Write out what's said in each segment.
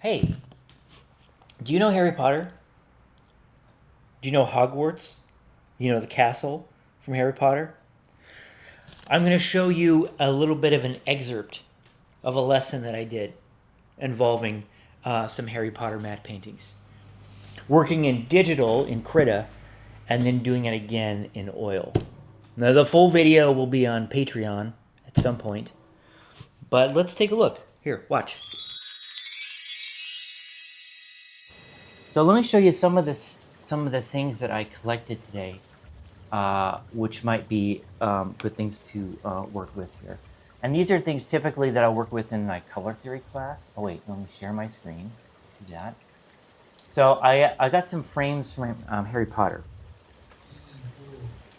Hey, do you know Harry Potter? Do you know Hogwarts? You know the castle from Harry Potter? I'm going to show you a little bit of an excerpt of a lesson that I did involving some Harry Potter matte paintings. Working in digital in Krita and then doing it again in oil. Now, the full video will be on Patreon at some point, but let's take a look. Here, watch. So let me show you some of the things that I collected today, which might be good things to work with here. And these are things typically that I'll work with in my color theory class. Oh wait, let me share my screen. Do that. So I got some frames from Harry Potter.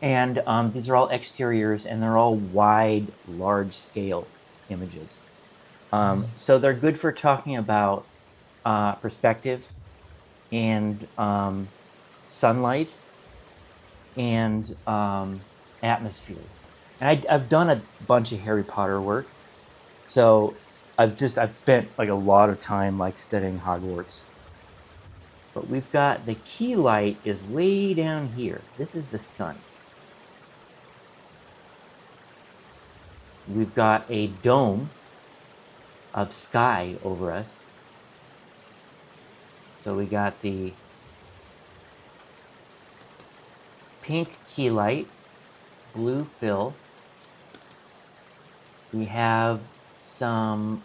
And these are all exteriors, and they're all wide, large-scale images. So they're good for talking about perspective and sunlight and atmosphere. And I've done a bunch of Harry Potter work, so I've spent like a lot of time like studying Hogwarts. But we've got the key light is way down here. This is the sun. We've got a dome of sky over us. So we got the pink key light, blue fill. We have some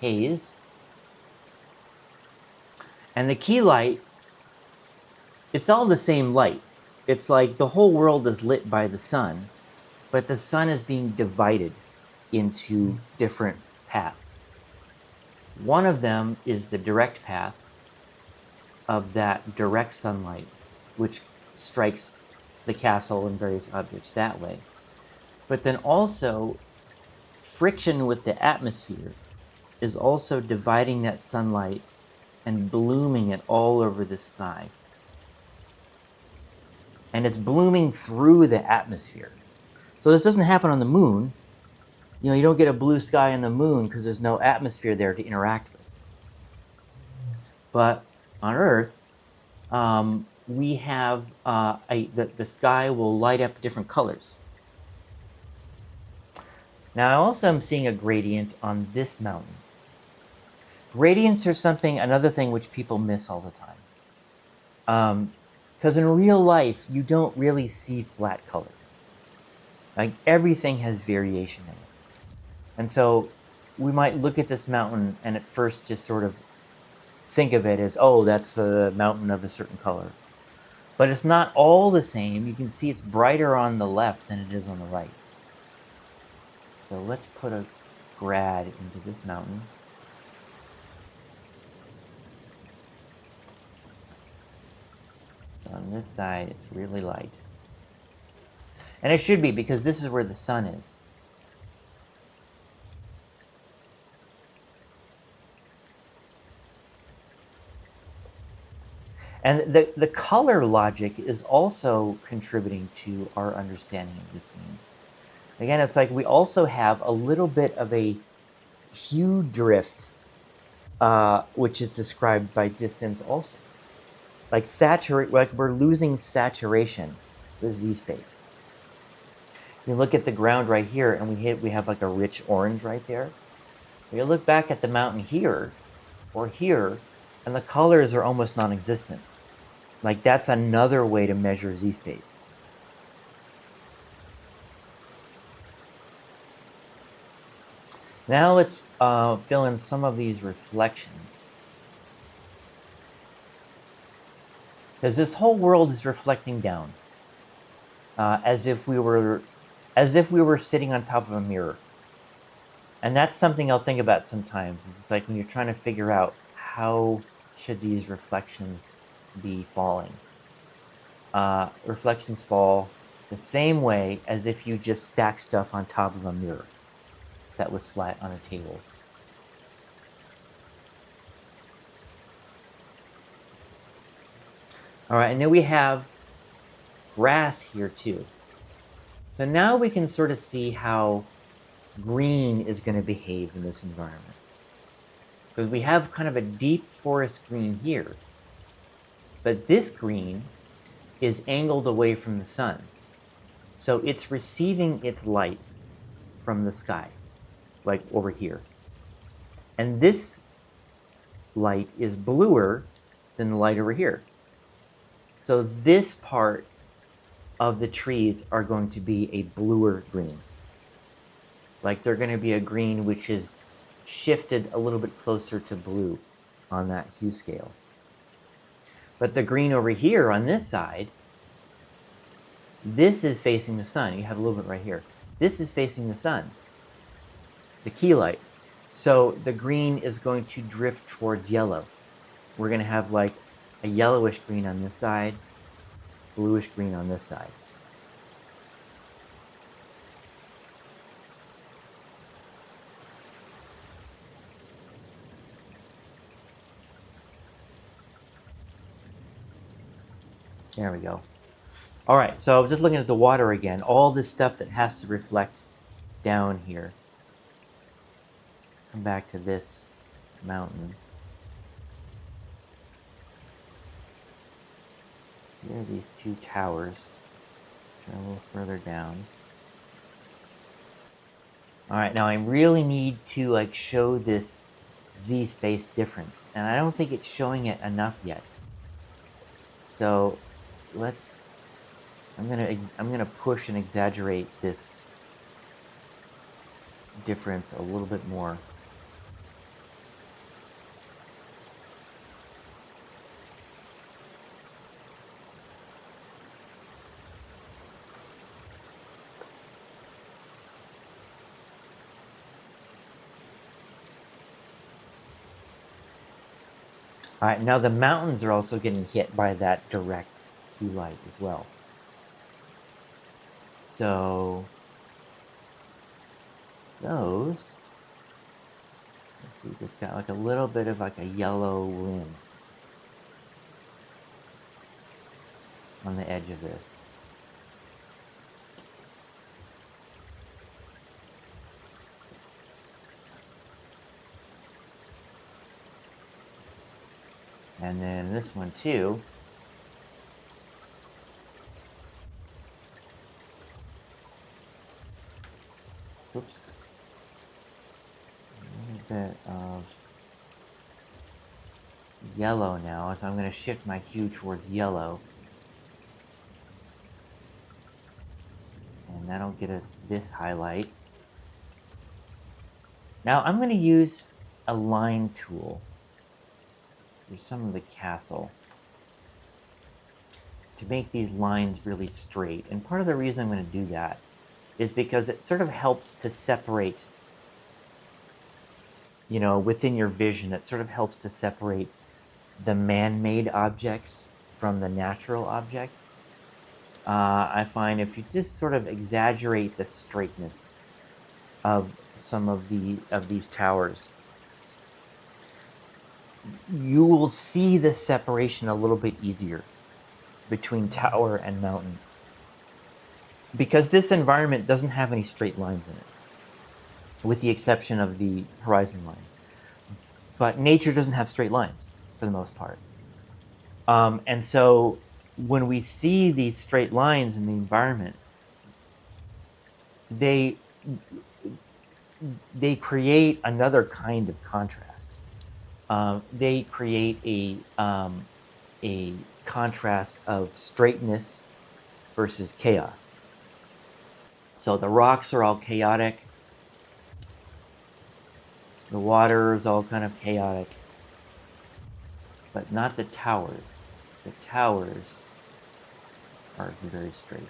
haze. And the key light, it's all the same light. It's like the whole world is lit by the sun, but the sun is being divided into different paths. One of them is the direct path of that direct sunlight, which strikes the castle and various objects that way. But then also, friction with the atmosphere is also dividing that sunlight and blooming it all over the sky. And it's blooming through the atmosphere. So this doesn't happen on the moon. You know, you don't get a blue sky on the moon because there's no atmosphere there to interact with. But on Earth, we have the sky will light up different colors. Now, I also am seeing a gradient on this mountain. Gradients are another thing which people miss all the time. Because in real life, you don't really see flat colors. Like, everything has variation in it. And so we might look at this mountain and at first just sort of think of it as, oh, that's a mountain of a certain color. But it's not all the same. You can see it's brighter on the left than it is on the right. So let's put a grad into this mountain. So on this side, it's really light. And it should be, because this is where the sun is. And the color logic is also contributing to our understanding of the scene. Again, it's like we also have a little bit of a hue drift, which is described by distance also. Like we're losing saturation with Z-space. You look at the ground right here, and we have like a rich orange right there. You look back at the mountain here, or here, and the colors are almost non-existent. Like, that's another way to measure Z-space. Now let's fill in some of these reflections. Because this whole world is reflecting down, as if we were sitting on top of a mirror. And that's something I'll think about sometimes. It's like when you're trying to figure out how should these reflections be falling. Reflections fall the same way as if you just stack stuff on top of a mirror that was flat on a table. All right, and then we have grass here too. So now we can sort of see how green is going to behave in this environment. Because we have kind of a deep forest green here. But this green is angled away from the sun. So it's receiving its light from the sky, like over here. And this light is bluer than the light over here. So this part of the trees are going to be a bluer green. Like they're going to be a green which is shifted a little bit closer to blue on that hue scale. But the green over here on this side, this is facing the sun. You have a little bit right here. This is facing the sun, the key light. So the green is going to drift towards yellow. We're going to have like a yellowish green on this side, bluish green on this side. There we go. All right, so I was just looking at the water again. All this stuff that has to reflect down here. Let's come back to this mountain. Here are these two towers. Go a little further down. All right, now I really need to like show this z-space difference, and I don't think it's showing it enough yet. So let's. I'm gonna push and exaggerate this difference a little bit more. All right, now the mountains are also getting hit by that direct key light as well. So those, let's see, just got like a little bit of like a yellow rim on the edge of this. And then this one too. Oops. A little bit of yellow now, so I'm going to shift my hue towards yellow. And that'll get us this highlight. Now I'm going to use a line tool for some of the castle to make these lines really straight. And part of the reason I'm going to do that is because it sort of helps to separate, you know, within your vision, it sort of helps to separate the man-made objects from the natural objects. I find if you just sort of exaggerate the straightness of some of these towers, you will see the separation a little bit easier between tower and mountain. Because this environment doesn't have any straight lines in it, with the exception of the horizon line. But nature doesn't have straight lines, for the most part. And so when we see these straight lines in the environment, they create another kind of contrast. They create a contrast of straightness versus chaos. So the rocks are all chaotic. The water is all kind of chaotic. But not the towers. The towers are very straight.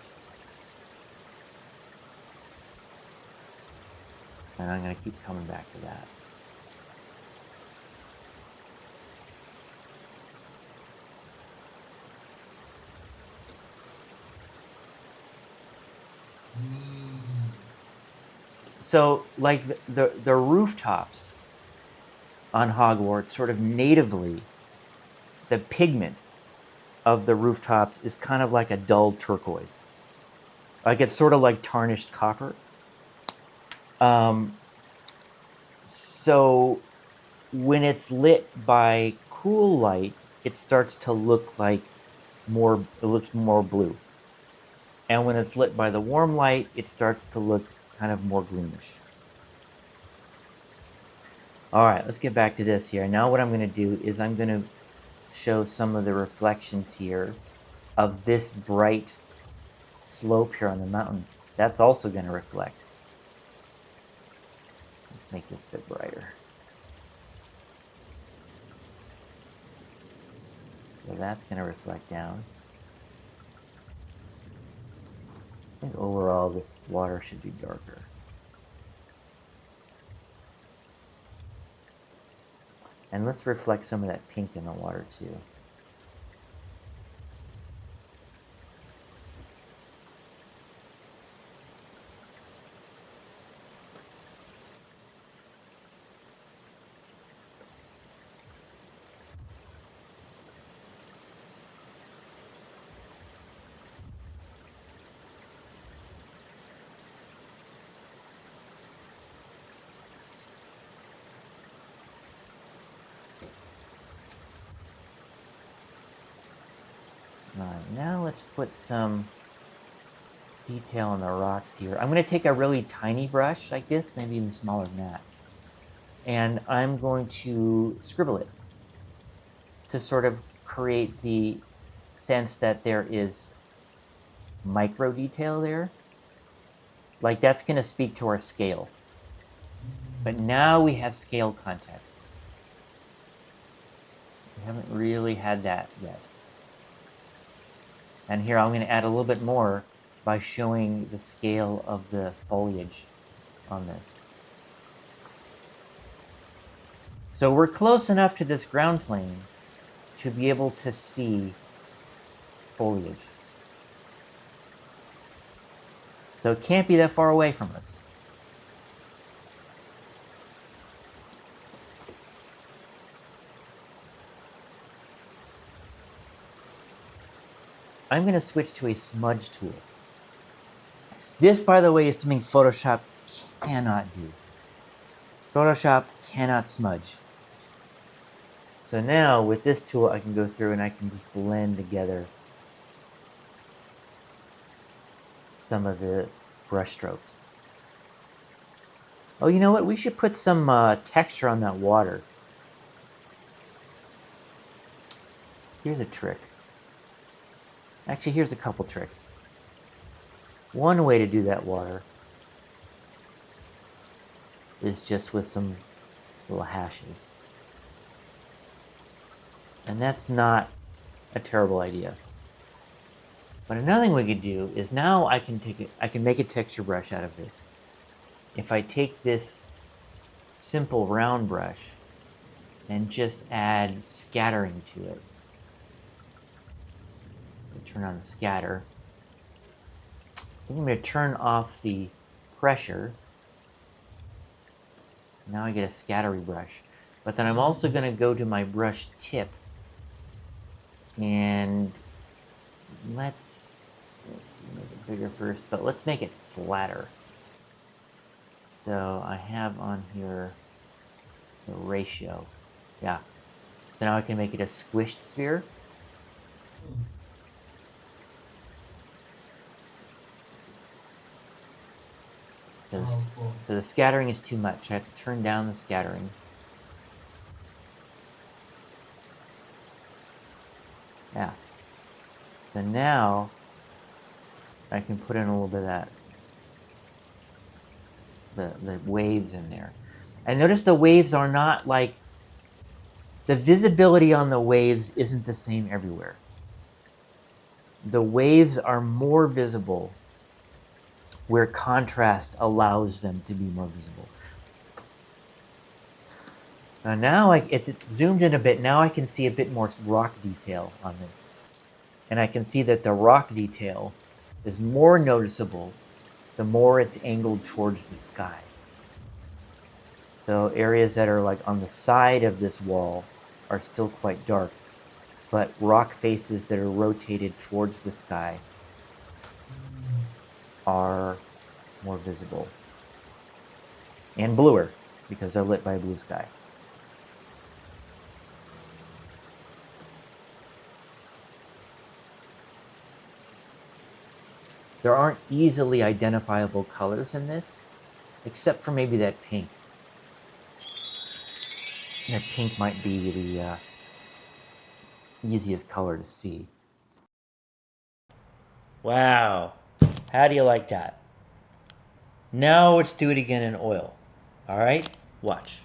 And I'm going to keep coming back to that. So, like the rooftops on Hogwarts, sort of natively, the pigment of the rooftops is kind of like a dull turquoise. Like it's sort of like tarnished copper. So when it's lit by cool light, it starts to look like it looks more blue. And when it's lit by the warm light, it starts to look kind of more greenish. All right, let's get back to this here. Now what I'm going to do is I'm going to show some of the reflections here of this bright slope here on the mountain. That's also going to reflect. Let's make this a bit brighter. So that's going to reflect down. I think overall this water should be darker. And let's reflect some of that pink in the water too. All right, now let's put some detail on the rocks here. I'm going to take a really tiny brush like this, maybe even smaller than that. And I'm going to scribble it to sort of create the sense that there is micro detail there. Like that's going to speak to our scale. But now we have scale context. We haven't really had that yet. And here I'm going to add a little bit more by showing the scale of the foliage on this. So we're close enough to this ground plane to be able to see foliage. So it can't be that far away from us. I'm going to switch to a smudge tool. This, by the way, is something Photoshop cannot do. Photoshop cannot smudge. So now with this tool, I can go through and I can just blend together some of the brush strokes. Oh, you know what? We should put some texture on that water. Here's a trick. Actually, here's a couple tricks. One way to do that water is just with some little hashes. And that's not a terrible idea. But another thing we could do is now I can make a texture brush out of this. If I take this simple round brush and just add scattering to it. Turn on the scatter. I'm going to turn off the pressure. Now I get a scattery brush. But then I'm also going to go to my brush tip and let's make it bigger first, but let's make it flatter. So I have on here the ratio. Yeah. So now I can make it a squished sphere. So the scattering is too much. I have to turn down the scattering. Yeah. So now I can put in a little bit of that, the waves in there. And notice the waves are not like, the visibility on the waves isn't the same everywhere. The waves are more visible where contrast allows them to be more visible. Now it zoomed in a bit. Now I can see a bit more rock detail on this. And I can see that the rock detail is more noticeable the more it's angled towards the sky. So areas that are like on the side of this wall are still quite dark, but rock faces that are rotated towards the sky are more visible and bluer because they're lit by a blue sky. There aren't easily identifiable colors in this, except for maybe that pink. That pink might be the easiest color to see. Wow, how do you like that? Now let's do it again in oil. All right, watch.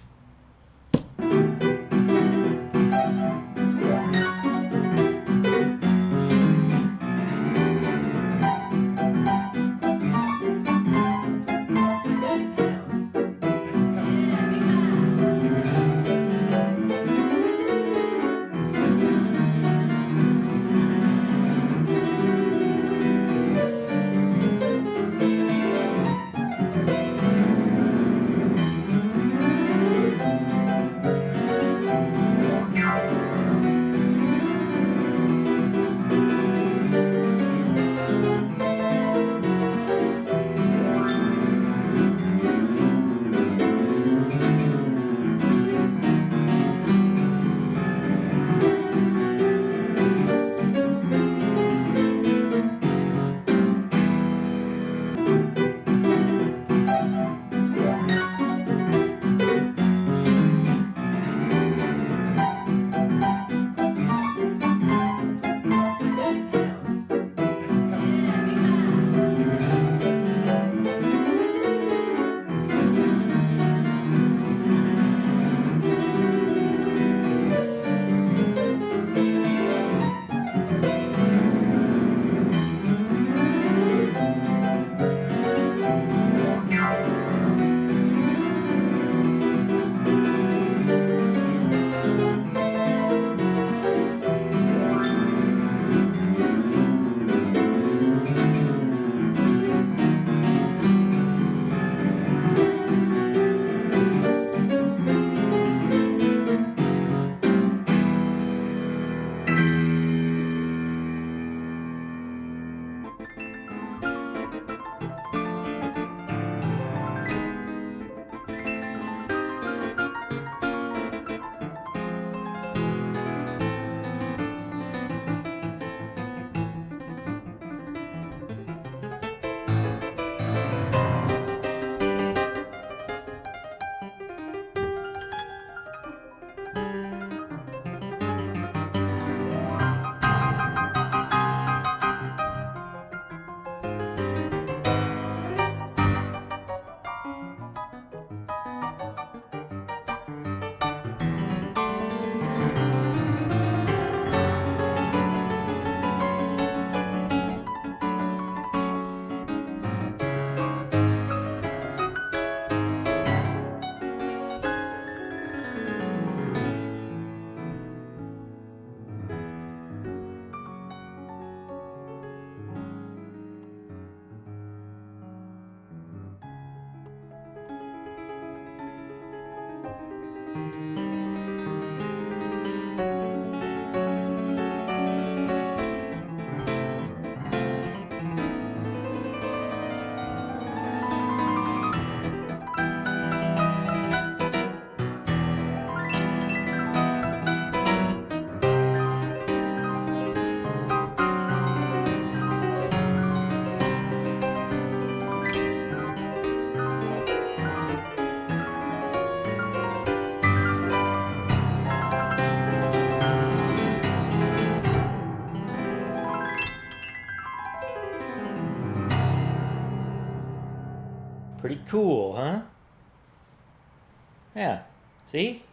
Pretty cool, huh? Yeah, see?